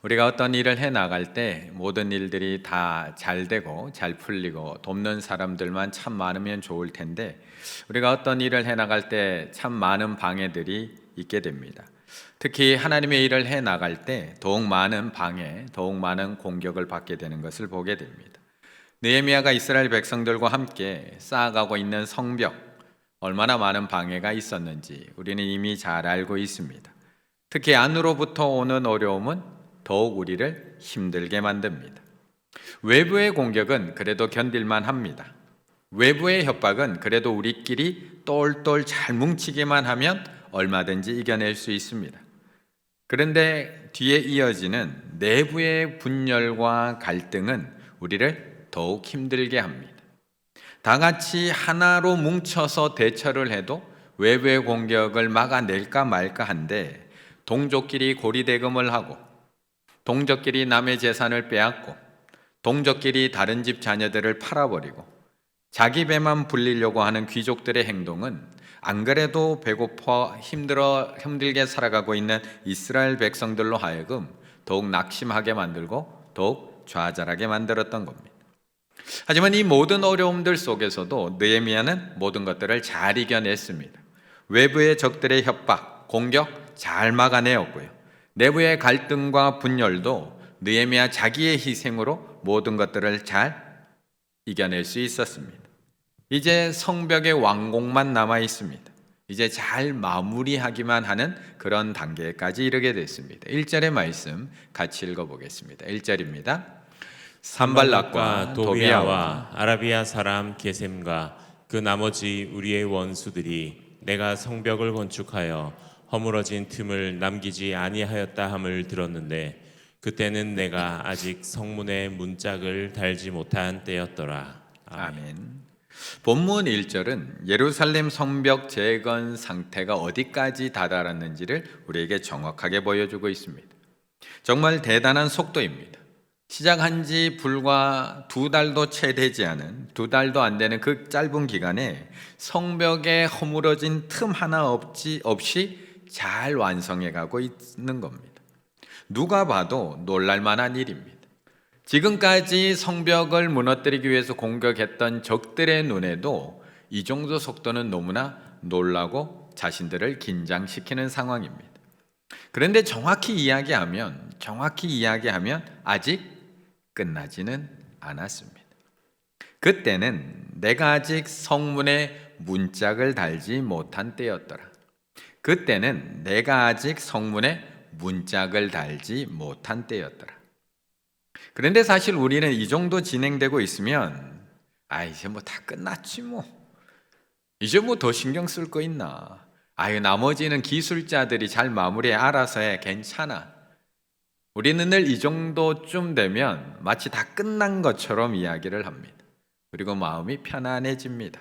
우리가 어떤 일을 해 나갈 때 모든 일들이 다 잘 되고 잘 풀리고 돕는 사람들만 참 많으면 좋을 텐데, 우리가 어떤 일을 해 나갈 때 참 많은 방해들이 있게 됩니다. 특히 하나님의 일을 해 나갈 때 더욱 많은 방해, 더욱 많은 공격을 받게 되는 것을 보게 됩니다. 느헤미야가 이스라엘 백성들과 함께 쌓아가고 있는 성벽, 얼마나 많은 방해가 있었는지 우리는 이미 잘 알고 있습니다. 특히 안으로부터 오는 어려움은 더욱 우리를 힘들게 만듭니다. 외부의 공격은 그래도 견딜만 합니다. 외부의 협박은 그래도 우리끼리 똘똘 잘 뭉치기만 하면 얼마든지 이겨낼 수 있습니다. 그런데 뒤에 이어지는 내부의 분열과 갈등은 우리를 더욱 힘들게 합니다. 다 같이 하나로 뭉쳐서 대처를 해도 외부의 공격을 막아낼까 말까 한데, 동족끼리 고리대금을 하고 동족끼리 남의 재산을 빼앗고 동족끼리 다른 집 자녀들을 팔아버리고 자기 배만 불리려고 하는 귀족들의 행동은 안 그래도 배고파 힘들게 살아가고 있는 이스라엘 백성들로 하여금 더욱 낙심하게 만들고 더욱 좌절하게 만들었던 겁니다. 하지만 이 모든 어려움들 속에서도 느헤미야는 모든 것들을 잘 이겨냈습니다. 외부의 적들의 협박, 공격 잘 막아내었고요. 내부의 갈등과 분열도 느헤미야 자기의 희생으로 모든 것들을 잘 이겨낼 수 있었습니다. 이제 성벽의 완공만 남아 있습니다. 이제 잘 마무리하기만 하는 그런 단계까지 이르게 됐습니다. 1절의 말씀 같이 읽어보겠습니다. 1절입니다. 산발락과 도비아와 아라비아 사람 게셈과 그 나머지 우리의 원수들이 내가 성벽을 건축하여 허물어진 틈을 남기지 아니하였다 함을 들었는데, 그때는 내가 아직 성문에 문짝을 달지 못한 때였더라. 아멘. 본문 1절은 예루살렘 성벽 재건 상태가 어디까지 다다랐는지를 우리에게 정확하게 보여주고 있습니다. 정말 대단한 속도입니다. 시작한 지 불과 2달도 채 되지 않은, 2달도 안 되는 그 짧은 기간에 성벽에 허물어진 틈 하나 없이 잘 완성해 가고 있는 겁니다. 누가 봐도 놀랄만한 일입니다. 지금까지 성벽을 무너뜨리기 위해서 공격했던 적들의 눈에도 이 정도 속도는 너무나 놀라고 자신들을 긴장시키는 상황입니다. 그런데 정확히 이야기하면 아직 끝나지는 않았습니다. 그때는 내가 아직 성문에 문짝을 달지 못한 때였더라. 그때는 내가 아직 성문에 문짝을 달지 못한 때였더라. 그런데 사실 우리는 이 정도 진행되고 있으면 이제 뭐 다 끝났지 뭐. 이제 뭐 더 신경 쓸 거 있나. 나머지는 기술자들이 잘 마무리해 알아서 해. 괜찮아. 우리는 늘 이 정도쯤 되면 마치 다 끝난 것처럼 이야기를 합니다. 그리고 마음이 편안해집니다.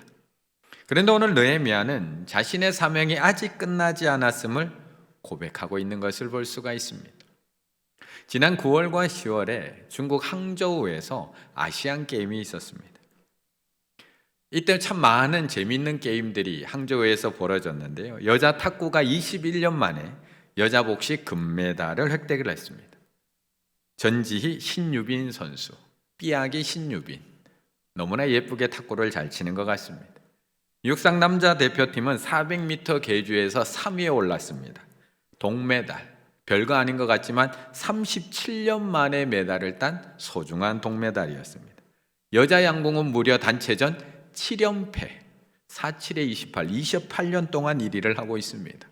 그런데 오늘 느헤미야는 자신의 사명이 아직 끝나지 않았음을 고백하고 있는 것을 볼 수가 있습니다. 지난 9월과 10월에 중국 항저우에서 아시안 게임이 있었습니다. 이때 참 많은 재미있는 게임들이 항저우에서 벌어졌는데요. 여자 탁구가 21년 만에 여자 복식 금메달을 획득을 했습니다. 전지희 신유빈 선수, 삐약이 신유빈, 너무나 예쁘게 탁구를 잘 치는 것 같습니다. 육상 남자 대표팀은 400m 계주에서 3위에 올랐습니다. 동메달, 별거 아닌 것 같지만 37년 만에 메달을 딴 소중한 동메달이었습니다. 여자 양궁은 무려 단체전 7연패, 47에 28, 28년 동안 1위를 하고 있습니다.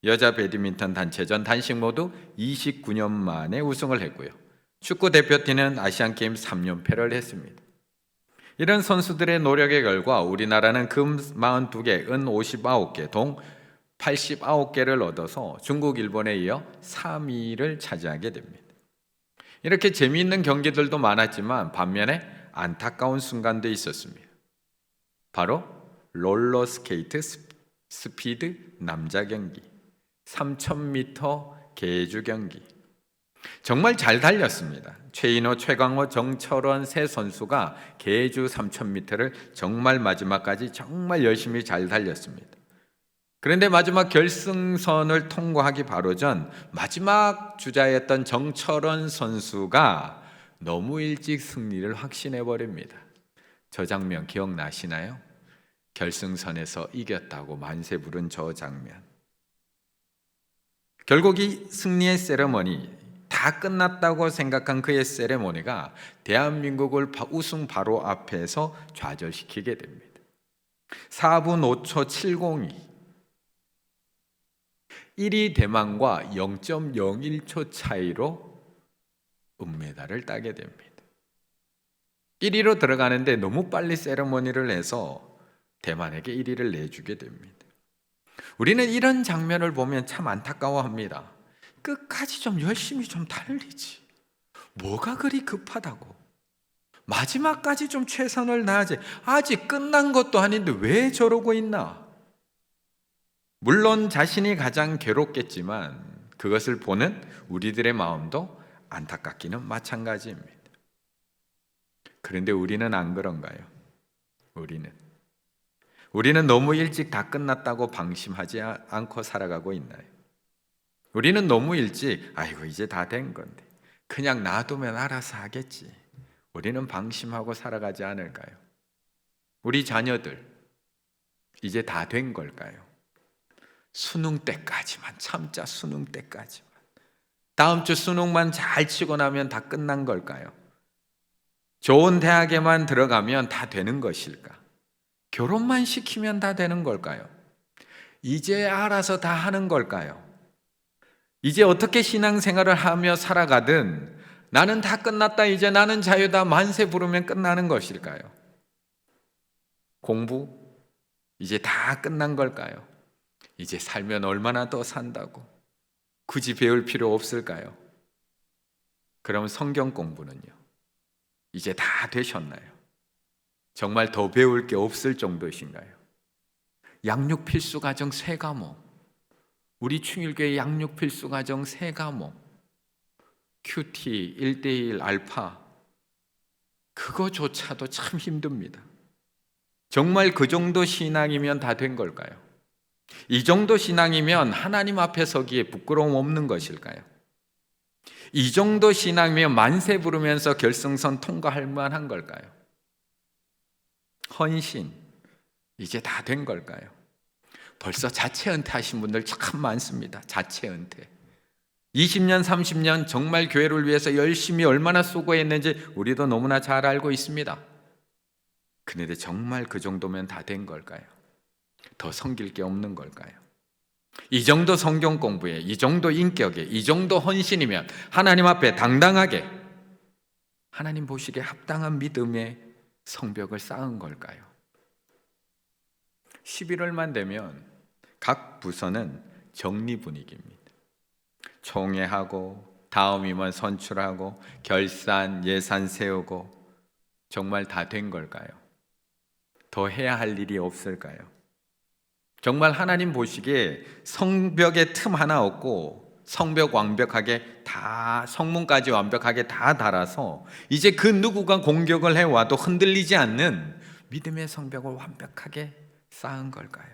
여자 배드민턴 단체전 단식 모두 29년 만에 우승을 했고요. 축구 대표팀은 아시안게임 3연패를 했습니다. 이런 선수들의 노력의 결과 우리나라는 금 42개, 은 59개, 동 89개를 얻어서 중국, 일본에 이어 3위를 차지하게 됩니다. 이렇게 재미있는 경기들도 많았지만 반면에 안타까운 순간도 있었습니다. 바로 롤러스케이트 스피드 남자 경기, 3000m 계주 경기. 정말 잘 달렸습니다. 최인호, 최광호, 정철원 세 선수가 계주 3000m를 정말 마지막까지 정말 열심히 잘 달렸습니다. 그런데 마지막 결승선을 통과하기 바로 전 마지막 주자였던 정철원 선수가 너무 일찍 승리를 확신해 버립니다. 저 장면 기억나시나요? 결승선에서 이겼다고 만세 부른 저 장면. 결국 이 승리의 세레머니, 다 끝났다고 생각한 그의 세레모니가 대한민국을 우승 바로 앞에서 좌절시키게 됩니다. 4분 5초 702. 1위 대만과 0.01초 차이로 은메달을 따게 됩니다. 1위로 들어가는데 너무 빨리 세레머니를 해서 대만에게 1위를 내주게 됩니다. 우리는 이런 장면을 보면 참 안타까워합니다. 끝까지 좀 열심히 좀 달리지. 뭐가 그리 급하다고. 마지막까지 좀 최선을 다하지. 아직 끝난 것도 아닌데 왜 저러고 있나? 물론 자신이 가장 괴롭겠지만 그것을 보는 우리들의 마음도 안타깝기는 마찬가지입니다. 그런데 우리는 안 그런가요? 우리는 너무 일찍 다 끝났다고 방심하지 않고 살아가고 있나요? 우리는 너무 일찍 아이고 이제 다 된 건데 그냥 놔두면 알아서 하겠지. 우리는 방심하고 살아가지 않을까요? 우리 자녀들 이제 다 된 걸까요? 수능 때까지만 참자. 수능 때까지만. 다음 주 수능만 잘 치고 나면 다 끝난 걸까요? 좋은 대학에만 들어가면 다 되는 것일까? 결혼만 시키면 다 되는 걸까요? 이제 알아서 다 하는 걸까요? 이제 어떻게 신앙생활을 하며 살아가든 나는 다 끝났다. 이제 나는 자유다. 만세 부르면 끝나는 것일까요? 공부 이제 다 끝난 걸까요? 이제 살면 얼마나 더 산다고 굳이 배울 필요 없을까요? 그럼 성경 공부는요? 이제 다 되셨나요? 정말 더 배울 게 없을 정도이신가요? 양육 필수 과정 3과목, 우리 충일교회 양육 필수 과정 3과목, 큐티, 1:1 알파, 그거조차도 참 힘듭니다. 정말 그 정도 신앙이면 다 된 걸까요? 이 정도 신앙이면 하나님 앞에 서기에 부끄러움 없는 것일까요? 이 정도 신앙이면 만세 부르면서 결승선 통과할 만한 걸까요? 헌신, 이제 다 된 걸까요? 벌써 자체 은퇴하신 분들 참 많습니다. 자체 은퇴. 20년, 30년 정말 교회를 위해서 열심히 얼마나 수고했는지 우리도 너무나 잘 알고 있습니다. 그런데 정말 그 정도면 다 된 걸까요? 더 섬길 게 없는 걸까요? 이 정도 성경 공부에, 이 정도 인격에, 이 정도 헌신이면 하나님 앞에 당당하게 하나님 보시기에 합당한 믿음의 성벽을 쌓은 걸까요? 11월만 되면 각 부서는 정리 분위기입니다. 총회하고 다음 임원 선출하고 결산, 예산 세우고 정말 다 된 걸까요? 더 해야 할 일이 없을까요? 정말 하나님 보시기에 성벽에 틈 하나 없고 성벽 완벽하게 다 성문까지 완벽하게 다 달아서 이제 그 누구가 공격을 해와도 흔들리지 않는 믿음의 성벽을 완벽하게 쌓은 걸까요?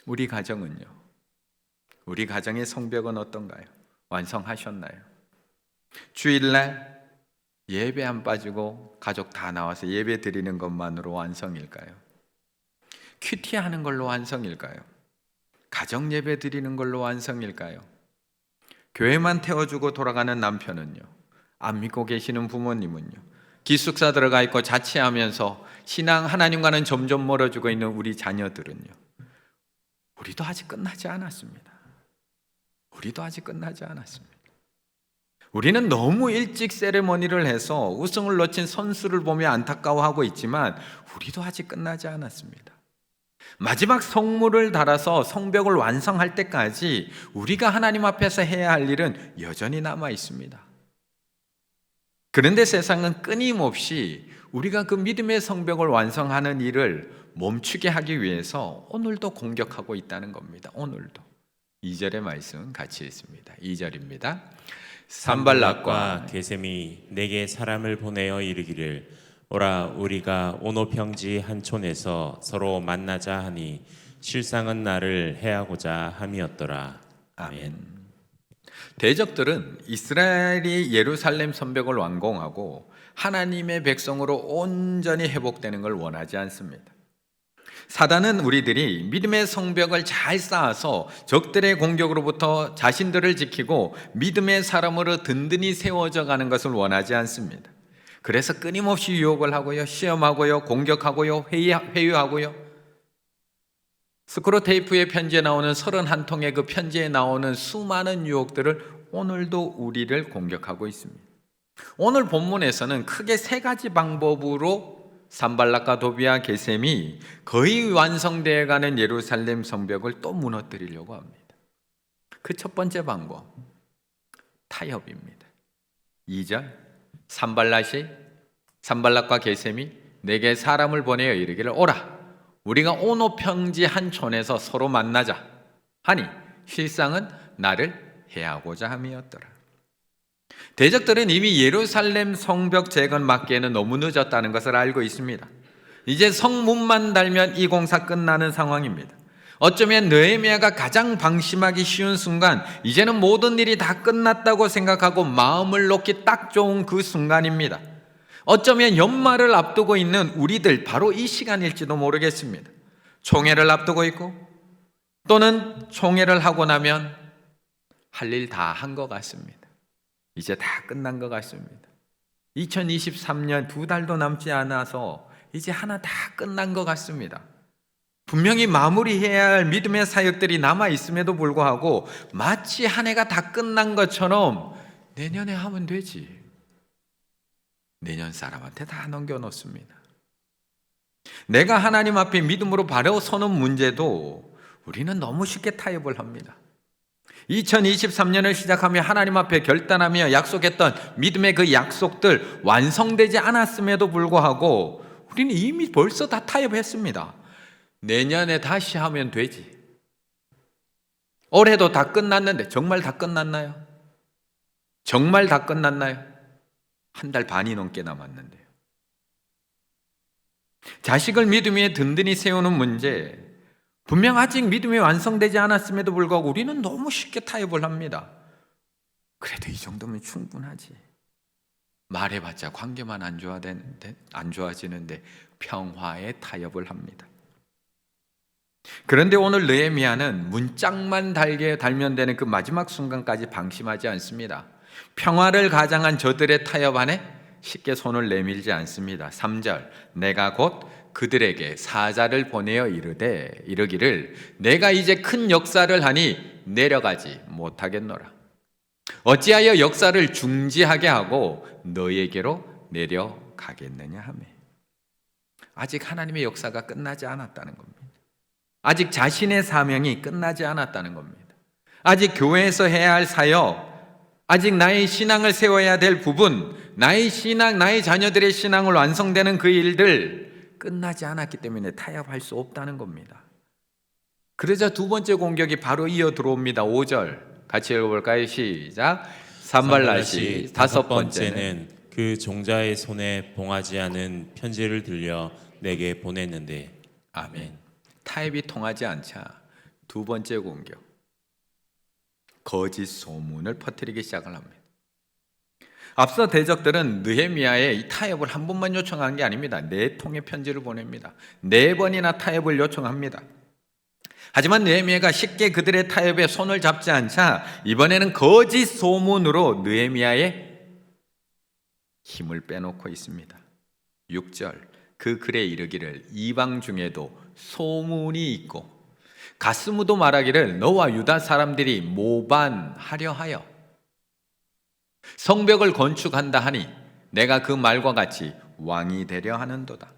우리 가정은요? 우리 가정의 성벽은 어떤가요? 완성하셨나요? 주일날 예배 안 빠지고 가족 다 나와서 예배 드리는 것만으로 완성일까요? 큐티하는 걸로 완성일까요? 가정 예배 드리는 걸로 완성일까요? 교회만 태워주고 돌아가는 남편은요? 안 믿고 계시는 부모님은요? 기숙사 들어가 있고 자취하면서 신앙 하나님과는 점점 멀어지고 있는 우리 자녀들은요? 우리도 아직 끝나지 않았습니다. 우리도 아직 끝나지 않았습니다. 우리는 너무 일찍 세레머니를 해서 우승을 놓친 선수를 보며 안타까워하고 있지만 우리도 아직 끝나지 않았습니다. 마지막 성물을 달아서 성벽을 완성할 때까지 우리가 하나님 앞에서 해야 할 일은 여전히 남아 있습니다. 그런데 세상은 끊임없이 우리가 그 믿음의 성벽을 완성하는 일을 멈추게 하기 위해서 오늘도 공격하고 있다는 겁니다. 오늘도. 2절의 말씀 같이 읽습니다. 2절입니다. 산발락과 게셈이 내게 사람을 보내어 이르기를 오라 우리가 오노 평지 한 촌에서 서로 만나자 하니 실상은 나를 해하고자 함이었더라. 아멘. 대적들은 이스라엘이 예루살렘 성벽을 완공하고 하나님의 백성으로 온전히 회복되는 걸 원하지 않습니다. 사단은 우리들이 믿음의 성벽을 잘 쌓아서 적들의 공격으로부터 자신들을 지키고 믿음의 사람으로 든든히 세워져 가는 것을 원하지 않습니다. 그래서 끊임없이 유혹을 하고요, 시험하고요, 공격하고요, 회유하고요. 스크로테이프의 편지에 나오는 31통의 그 편지에 나오는 수많은 유혹들을 오늘도 우리를 공격하고 있습니다. 오늘 본문에서는 크게 세 가지 방법으로 산발락과 도비아 게셈이 거의 완성되어 가는 예루살렘 성벽을 또 무너뜨리려고 합니다. 그 첫 번째 방법, 타협입니다. 2절, 산발락과 게셈이 내게 사람을 보내어 이르기를 오라, 우리가 오노평지 한 촌에서 서로 만나자 하니 실상은 나를 해하고자 함이었더라. 대적들은 이미 예루살렘 성벽 재건 맞기에는 너무 늦었다는 것을 알고 있습니다. 이제 성문만 달면 이 공사 끝나는 상황입니다. 어쩌면 느헤미야가 가장 방심하기 쉬운 순간, 이제는 모든 일이 다 끝났다고 생각하고 마음을 놓기 딱 좋은 그 순간입니다. 어쩌면 연말을 앞두고 있는 우리들 바로 이 시간일지도 모르겠습니다. 총회를 앞두고 있고 또는 총회를 하고 나면 할 일 다 한 것 같습니다. 이제 다 끝난 것 같습니다. 2023년 2달도 남지 않아서 이제 하나 다 끝난 것 같습니다. 분명히 마무리해야 할 믿음의 사역들이 남아 있음에도 불구하고 마치 한 해가 다 끝난 것처럼 내년에 하면 되지, 내년 사람한테 다 넘겨놓습니다. 내가 하나님 앞에 믿음으로 바로 서는 문제도 우리는 너무 쉽게 타협을 합니다. 2023년을 시작하며 하나님 앞에 결단하며 약속했던 믿음의 그 약속들 완성되지 않았음에도 불구하고 우리는 이미 벌써 다 타협했습니다. 내년에 다시 하면 되지. 올해도 다 끝났는데 정말 다 끝났나요? 정말 다 끝났나요? 한 달 반이 넘게 남았는데요. 자식을 믿음 위에 든든히 세우는 문제, 분명 아직 믿음이 완성되지 않았음에도 불구하고 우리는 너무 쉽게 타협을 합니다. 그래도 이 정도면 충분하지. 말해봤자 관계만 안 좋아지는데 평화에 타협을 합니다. 그런데 오늘 느헤미야는 문짝만 달면 되는 그 마지막 순간까지 방심하지 않습니다. 평화를 가장한 저들의 타협 안에 쉽게 손을 내밀지 않습니다. 3절, 내가 곧 그들에게 사자를 보내어 이르기를 내가 이제 큰 역사를 하니 내려가지 못하겠노라. 어찌하여 역사를 중지하게 하고 너에게로 내려가겠느냐 하며, 아직 하나님의 역사가 끝나지 않았다는 겁니다. 아직 자신의 사명이 끝나지 않았다는 겁니다. 아직 교회에서 해야 할 사역, 아직 나의 신앙을 세워야 될 부분, 나의 신앙, 나의 자녀들의 신앙을 완성되는 그 일들 끝나지 않았기 때문에 타협할 수 없다는 겁니다. 그러자 두 번째 공격이 바로 이어 들어옵니다. 5절 같이 읽어볼까요? 시작. 산발랏이 다섯 번째는 그 종자의 손에 봉하지 않은 편지를 들려 내게 보냈는데. 아멘. 타협이 통하지 않자 두 번째 공격, 거짓 소문을 퍼뜨리기 시작을 합니다. 앞서 대적들은 느헤미야의 이 타협을 한 번만 요청한 게 아닙니다. 4통의 편지를 보냅니다. 4번이나 타협을 요청합니다. 하지만 느헤미야가 쉽게 그들의 타협에 손을 잡지 않자 이번에는 거짓 소문으로 느헤미야의 힘을 빼놓고 있습니다. 6절, 그 글에 이르기를 이방 중에도 소문이 있고 가스무도 말하기를 너와 유다 사람들이 모반하려 하여 성벽을 건축한다 하니 내가 그 말과 같이 왕이 되려 하는도다.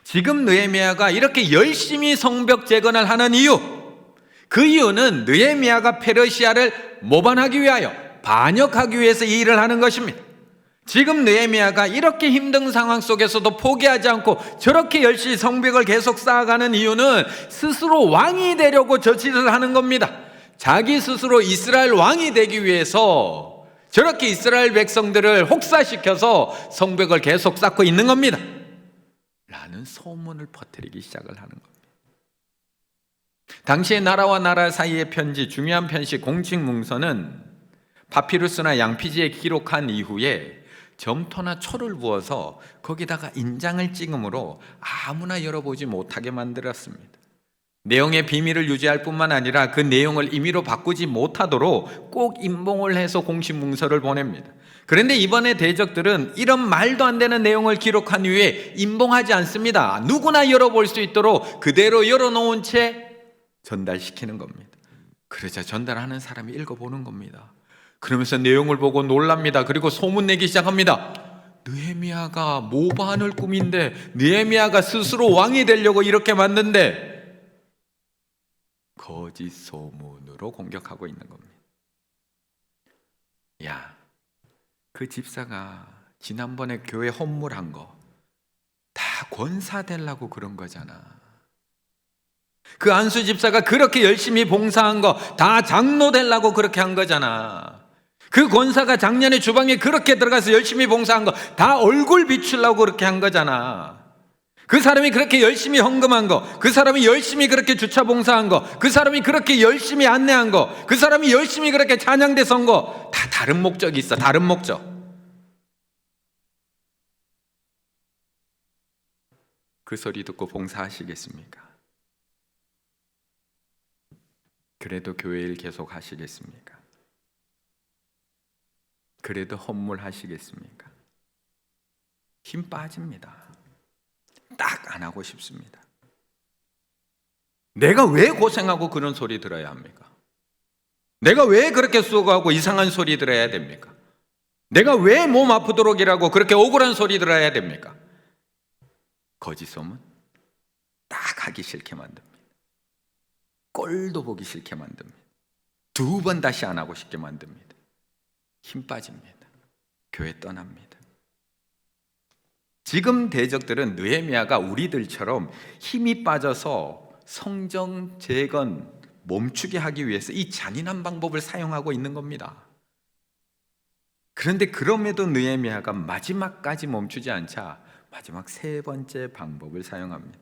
지금 느헤미야가 이렇게 열심히 성벽 재건을 하는 이유, 그 이유는 느헤미야가 페르시아를 모반하기 위하여, 반역하기 위해서 이 일을 하는 것입니다. 지금 느헤미야가 이렇게 힘든 상황 속에서도 포기하지 않고 저렇게 열심히 성벽을 계속 쌓아가는 이유는 스스로 왕이 되려고 저 짓을 하는 겁니다. 자기 스스로 이스라엘 왕이 되기 위해서 저렇게 이스라엘 백성들을 혹사시켜서 성벽을 계속 쌓고 있는 겁니다. 라는 소문을 퍼뜨리기 시작을 하는 겁니다. 당시의 나라와 나라 사이의 편지, 중요한 편지, 공식 문서는 파피루스나 양피지에 기록한 이후에 점토나 초를 부어서 거기다가 인장을 찍음으로 아무나 열어보지 못하게 만들었습니다. 내용의 비밀을 유지할 뿐만 아니라 그 내용을 임의로 바꾸지 못하도록 꼭 임봉을 해서 공식 문서를 보냅니다. 그런데 이번에 대적들은 이런 말도 안 되는 내용을 기록한 이후에 임봉하지 않습니다. 누구나 열어볼 수 있도록 그대로 열어놓은 채 전달시키는 겁니다. 그러자 전달하는 사람이 읽어보는 겁니다. 그러면서 내용을 보고 놀랍니다. 그리고 소문내기 시작합니다. 느헤미야가 모반을 꾸민데, 느헤미야가 스스로 왕이 되려고 이렇게 만든데 거짓 소문으로 공격하고 있는 겁니다. 야, 그 집사가 지난번에 교회 헌물한 거 다 권사 되려고 그런 거잖아. 그 안수 집사가 그렇게 열심히 봉사한 거 다 장로 되려고 그렇게 한 거잖아. 그 권사가 작년에 주방에 그렇게 들어가서 열심히 봉사한 거 다 얼굴 비추려고 그렇게 한 거잖아. 그 사람이 그렇게 열심히 헌금한 거, 그 사람이 열심히 그렇게 주차 봉사한 거, 그 사람이 그렇게 열심히 안내한 거, 그 사람이 열심히 그렇게 찬양대 선 거 다 다른 목적이 있어. 다른 목적. 그 소리 듣고 봉사하시겠습니까? 그래도 교회 일 계속 하시겠습니까? 그래도 헌물하시겠습니까? 힘 빠집니다. 딱 안 하고 싶습니다. 내가 왜 고생하고 그런 소리 들어야 합니까? 내가 왜 그렇게 수고하고 이상한 소리 들어야 됩니까? 내가 왜 몸 아프도록 일하고 그렇게 억울한 소리 들어야 됩니까? 거짓 소문 딱 하기 싫게 만듭니다. 꼴도 보기 싫게 만듭니다. 2번 다시 안 하고 싶게 만듭니다. 힘 빠집니다. 교회 떠납니다. 지금 대적들은 느헤미야가 우리들처럼 힘이 빠져서 성정 재건 멈추게 하기 위해서 이 잔인한 방법을 사용하고 있는 겁니다. 그런데 그럼에도 느헤미야가 마지막까지 멈추지 않자 마지막 3번째 방법을 사용합니다.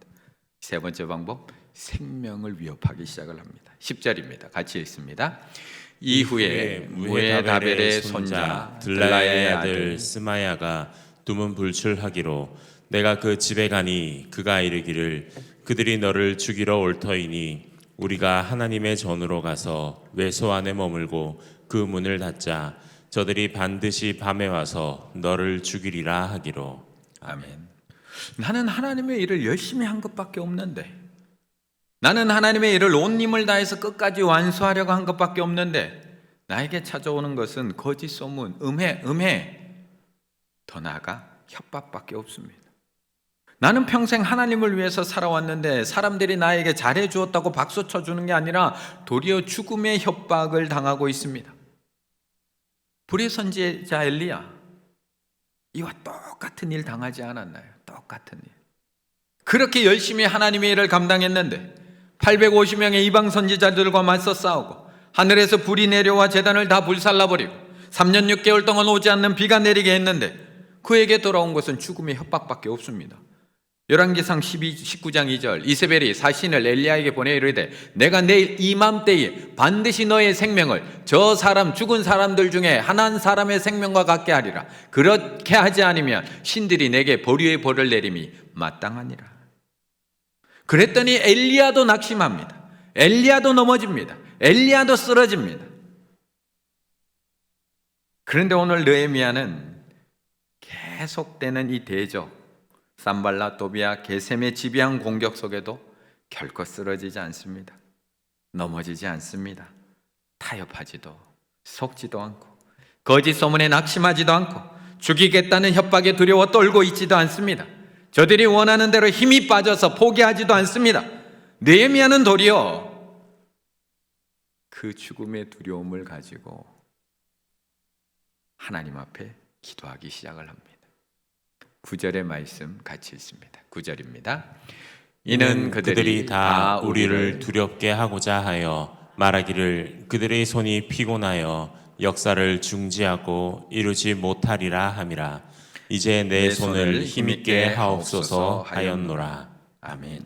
3번째 방법, 생명을 위협하기 시작을 합니다. 10절입니다. 같이 읽습니다. 이후에 무에다벨의 손자 들라야의 아들 스마야가 두문 불출하기로 내가 그 집에 가니 그가 이르기를 그들이 너를 죽이러 올 터이니 우리가 하나님의 전으로 가서 외소 안에 머물고 그 문을 닫자 저들이 반드시 밤에 와서 너를 죽이리라 하기로. 아멘. 나는 하나님의 일을 열심히 한 것밖에 없는데, 나는 하나님의 일을 온 힘을 다해서 끝까지 완수하려고 한 것밖에 없는데 나에게 찾아오는 것은 거짓 소문, 음해, 더 나아가 협박밖에 없습니다. 나는 평생 하나님을 위해서 살아왔는데 사람들이 나에게 잘해 주었다고 박수 쳐주는 게 아니라 도리어 죽음의 협박을 당하고 있습니다. 불의 선지자 엘리야, 이와 똑같은 일 당하지 않았나요? 똑같은 일. 그렇게 열심히 하나님의 일을 감당했는데 850명의 이방 선지자들과 맞서 싸우고 하늘에서 불이 내려와 제단을 다 불살라버리고 3년 6개월 동안 오지 않는 비가 내리게 했는데 그에게 돌아온 것은 죽음의 협박밖에 없습니다. 열왕기상 19장 2절 이세벨이 사신을 엘리야에게 보내 이르되 내가 내일 이맘때에 반드시 너의 생명을 저 사람 죽은 사람들 중에 한 사람의 생명과 같게 하리라. 그렇게 하지 않으면 신들이 내게 보류의 벌을 내림이 마땅하니라. 그랬더니 엘리야도 낙심합니다. 엘리야도 넘어집니다. 엘리야도 쓰러집니다. 그런데 오늘 느헤미야는 계속되는 이 대적, 산발라, 도비아, 게셈의 지배한 공격 속에도 결코 쓰러지지 않습니다. 넘어지지 않습니다. 타협하지도 속지도 않고 거짓 소문에 낙심하지도 않고 죽이겠다는 협박에 두려워 떨고 있지도 않습니다. 저들이 원하는 대로 힘이 빠져서 포기하지도 않습니다. 느헤미야는 도리어 그 죽음의 두려움을 가지고 하나님 앞에 기도하기 시작을 합니다. 9절의 말씀 같이 읽습니다. 9절입니다. 이는 그들이 다 우리를 두렵게 하고자 하여 말하기를 그들의 손이 피곤하여 역사를 중지하고 이루지 못하리라 함이라. 이제 내 손을 힘있게 하옵소서 하였노라. 아멘.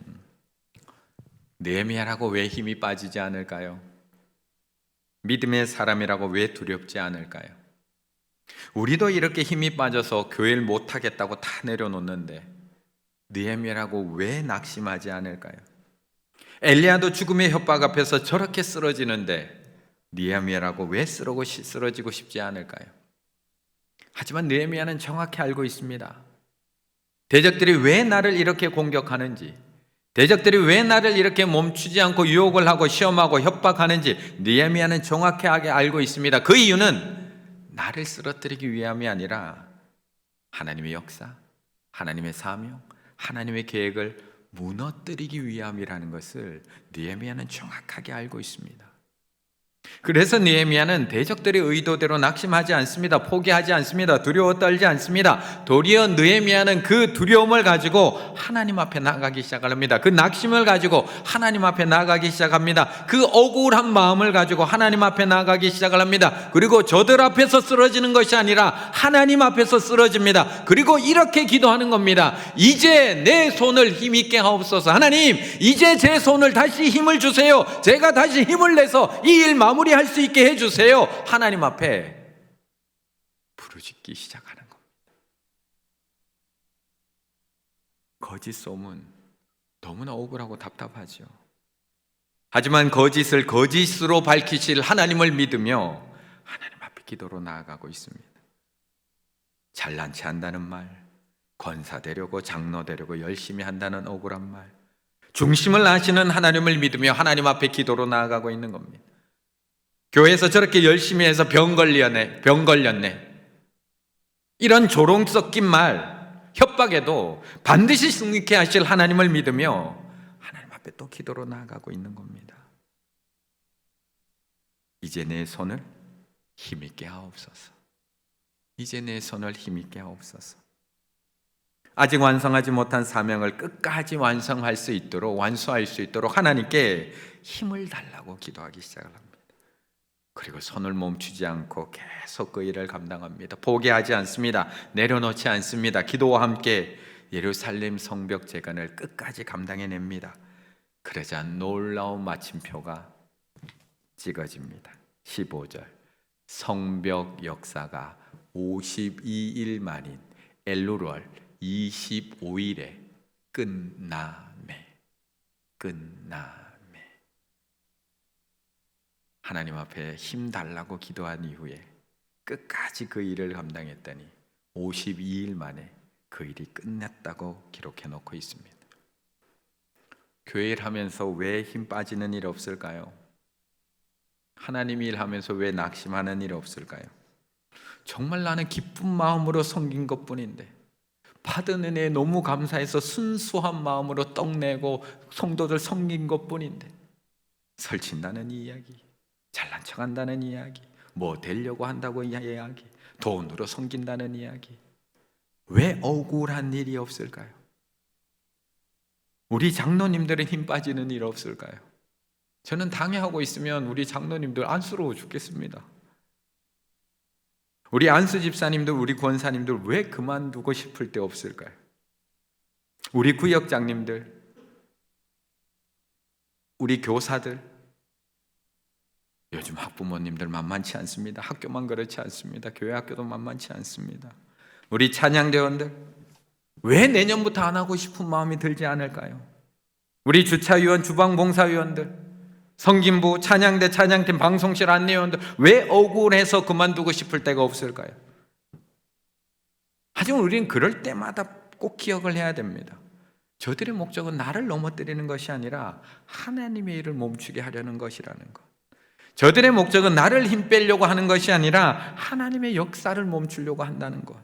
느헤미야라고 왜 힘이 빠지지 않을까요? 믿음의 사람이라고 왜 두렵지 않을까요? 우리도 이렇게 힘이 빠져서 교회를 못하겠다고 다 내려놓는데 느헤미야라고 왜 낙심하지 않을까요? 엘리야도 죽음의 협박 앞에서 저렇게 쓰러지는데 느헤미야라고 왜 쓰러지고 싶지 않을까요? 하지만 느헤미야는 정확히 알고 있습니다. 대적들이 왜 나를 이렇게 공격하는지, 대적들이 왜 나를 이렇게 멈추지 않고 유혹을 하고 시험하고 협박하는지 느헤미야는 정확하게 알고 있습니다. 그 이유는 나를 쓰러뜨리기 위함이 아니라 하나님의 역사, 하나님의 사명, 하나님의 계획을 무너뜨리기 위함이라는 것을 느헤미야는 정확하게 알고 있습니다. 그래서 느헤미야는 대적들의 의도대로 낙심하지 않습니다. 포기하지 않습니다. 두려워 떨지 않습니다. 도리어 느헤미야는 그 두려움을 가지고 하나님 앞에 나가기 시작합니다. 그 낙심을 가지고 하나님 앞에 나가기 시작합니다. 그 억울한 마음을 가지고 하나님 앞에 나가기 시작을 합니다. 그리고 저들 앞에서 쓰러지는 것이 아니라 하나님 앞에서 쓰러집니다. 그리고 이렇게 기도하는 겁니다. 이제 내 손을 힘있게 하옵소서. 하나님, 이제 제 손을 다시 힘을 주세요. 제가 다시 힘을 내서 이 일 마무리할 수 있게 해주세요. 하나님 앞에 부르짖기 시작하는 겁니다. 거짓 소문 너무나 억울하고 답답하죠. 하지만 거짓을 거짓으로 밝히실 하나님을 믿으며 하나님 앞에 기도로 나아가고 있습니다. 잘난 체 한다는 말, 권사 되려고 장로 되려고 열심히 한다는 억울한 말, 중심을 아시는 하나님을 믿으며 하나님 앞에 기도로 나아가고 있는 겁니다. 교회에서 저렇게 열심히 해서 병 걸렸네. 이런 조롱 섞인 말, 협박에도 반드시 승리케 하실 하나님을 믿으며 하나님 앞에 또 기도로 나아가고 있는 겁니다. 이제 내 손을 힘있게 하옵소서. 이제 내 손을 힘있게 하옵소서. 아직 완성하지 못한 사명을 끝까지 완성할 수 있도록, 완수할 수 있도록 하나님께 힘을 달라고 기도하기 시작을 합니다. 그리고 손을 멈추지 않고 계속 그 일을 감당합니다. 포기하지 않습니다. 내려놓지 않습니다. 기도와 함께 예루살렘 성벽 재건을 끝까지 감당해냅니다. 그러자 놀라운 마침표가 찍어집니다. 15절, 성벽 역사가 52일 만인 엘루월 25일에 끝나매. 하나님 앞에 힘 달라고 기도한 이후에 끝까지 그 일을 감당했더니 52일 만에 그 일이 끝났다고 기록해 놓고 있습니다. 교회를 하면서 왜 힘 빠지는 일 없을까요? 하나님 일하면서 왜 낙심하는 일 없을까요? 정말 나는 기쁜 마음으로 섬긴 것뿐인데, 받은 은혜에 너무 감사해서 순수한 마음으로 떡내고 성도들 섬긴 것뿐인데, 설친다는 이야기, 잘난 척한다는 이야기, 뭐 되려고 한다고 이야기, 돈으로 섬긴다는 이야기, 왜 억울한 일이 없을까요? 우리 장로님들은 힘 빠지는 일 없을까요? 저는 당회하고 있으면 우리 장로님들 안쓰러워 죽겠습니다. 우리 안수 집사님들, 우리 권사님들 왜 그만두고 싶을 때 없을까요? 우리 구역장님들, 우리 교사들, 요즘 학부모님들 만만치 않습니다. 학교만 그렇지 않습니다. 교회 학교도 만만치 않습니다. 우리 찬양대원들 왜 내년부터 안 하고 싶은 마음이 들지 않을까요? 우리 주차위원, 주방봉사위원들, 성김부, 찬양대, 찬양팀, 방송실 안내위원들 왜 억울해서 그만두고 싶을 때가 없을까요? 하지만 우리는 그럴 때마다 꼭 기억을 해야 됩니다. 저들의 목적은 나를 넘어뜨리는 것이 아니라 하나님의 일을 멈추게 하려는 것이라는 것. 저들의 목적은 나를 힘 빼려고 하는 것이 아니라 하나님의 역사를 멈추려고 한다는 것.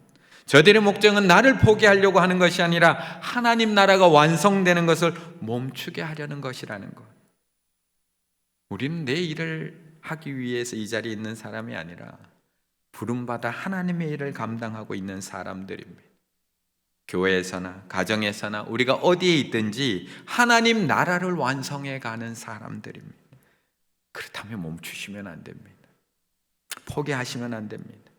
저들의 목적은 나를 포기하려고 하는 것이 아니라 하나님 나라가 완성되는 것을 멈추게 하려는 것이라는 것. 우리는 내 일을 하기 위해서 이 자리에 있는 사람이 아니라 부름받아 하나님의 일을 감당하고 있는 사람들입니다. 교회에서나 가정에서나 우리가 어디에 있든지 하나님 나라를 완성해 가는 사람들입니다. 그렇다면 멈추시면 안 됩니다. 포기하시면 안 됩니다.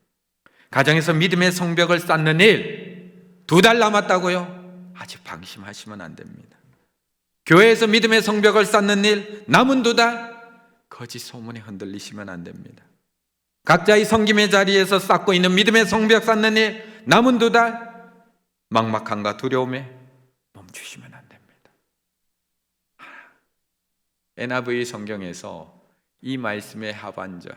가정에서 믿음의 성벽을 쌓는 일 2달 남았다고요? 아직 방심하시면 안 됩니다. 교회에서 믿음의 성벽을 쌓는 일 남은 2달 거짓 소문에 흔들리시면 안 됩니다. 각자의 섬김의 자리에서 쌓고 있는 믿음의 성벽 쌓는 일 남은 2달 막막함과 두려움에 멈추시면 안 됩니다. NIV 성경에서 이 말씀의 하반절,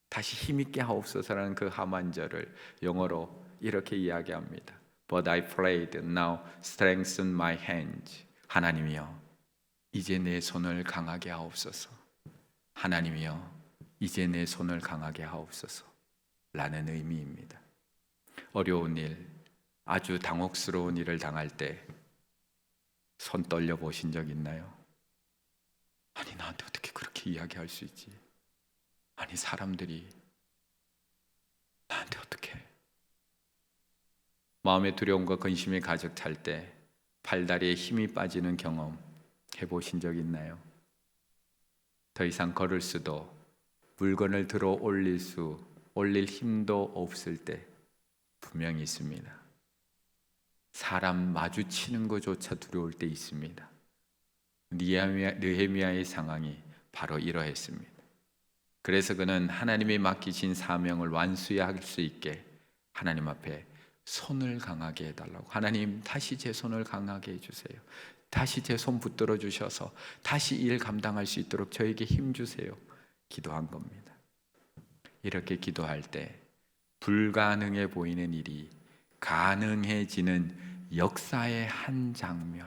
다시 힘있게 하옵소서라는 그 하반절을 영어로 이렇게 이야기합니다. But I prayed, now strengthen my hands. 하나님이여, 이제 내 손을 강하게 하옵소서. 하나님이여, 이제 내 손을 강하게 하옵소서 라는 의미입니다. 어려운 일, 아주 당혹스러운 일을 당할 때 손 떨려 보신 적 있나요? 아니, 나한테 어떻게 그렇게 이야기할 수 있지? 아니, 사람들이 나한테 어떻게? 마음의 두려움과 근심이 가득 찰 때 팔다리에 힘이 빠지는 경험 해보신 적 있나요? 더 이상 걸을 수도, 물건을 들어 올릴 힘도 없을 때 분명히 있습니다. 사람 마주치는 것조차 두려울 때 있습니다. 느헤미야의 상황이 바로 이러했습니다. 그래서 그는 하나님이 맡기신 사명을 완수할 수 있게 하나님 앞에 손을 강하게 해달라고, 하나님 다시 제 손을 강하게 해주세요. 다시 제 손 붙들어 주셔서 다시 일 감당할 수 있도록 저에게 힘 주세요. 기도한 겁니다. 이렇게 기도할 때 불가능해 보이는 일이 가능해지는 역사의 한 장면,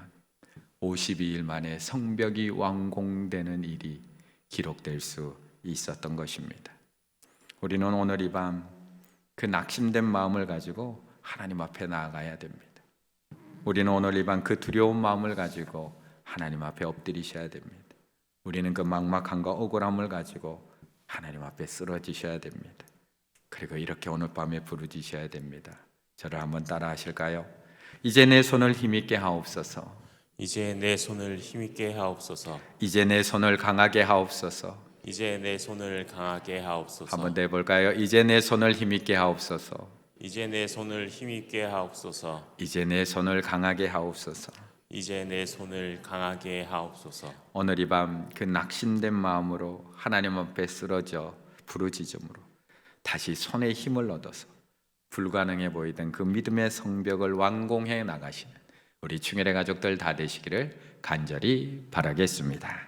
52일 만에 성벽이 완공되는 일이 기록될 수 있었던 것입니다. 우리는 오늘 이 밤 그 낙심된 마음을 가지고 하나님 앞에 나아가야 됩니다. 우리는 오늘 이 밤 그 두려운 마음을 가지고 하나님 앞에 엎드리셔야 됩니다. 우리는 그 막막함과 억울함을 가지고 하나님 앞에 쓰러지셔야 됩니다. 그리고 이렇게 오늘 밤에 부르짖으셔야 됩니다. 저를 한번 따라 하실까요? 이제 내 손을 힘있게 하옵소서. 이제 내 손을 힘있게 하옵소서. 이제 내 손을 강하게 하옵소서. 이제 내 손을 강하게 하옵소서. 한번 더 해볼까요? 이제 내 손을 힘있게 하옵소서. 이제 내 손을 힘있게 하옵소서. 이제 내 손을 강하게 하옵소서. 이제 내 손을 강하게 하옵소서. 오늘 이 밤 그 낙심된 마음으로 하나님 앞에 쓰러져 부르짖음으로 다시 손에 힘을 얻어서 불가능해 보이던 그 믿음의 성벽을 완공해 나가시는 우리 충혈의 가족들 다 되시기를 간절히 바라겠습니다.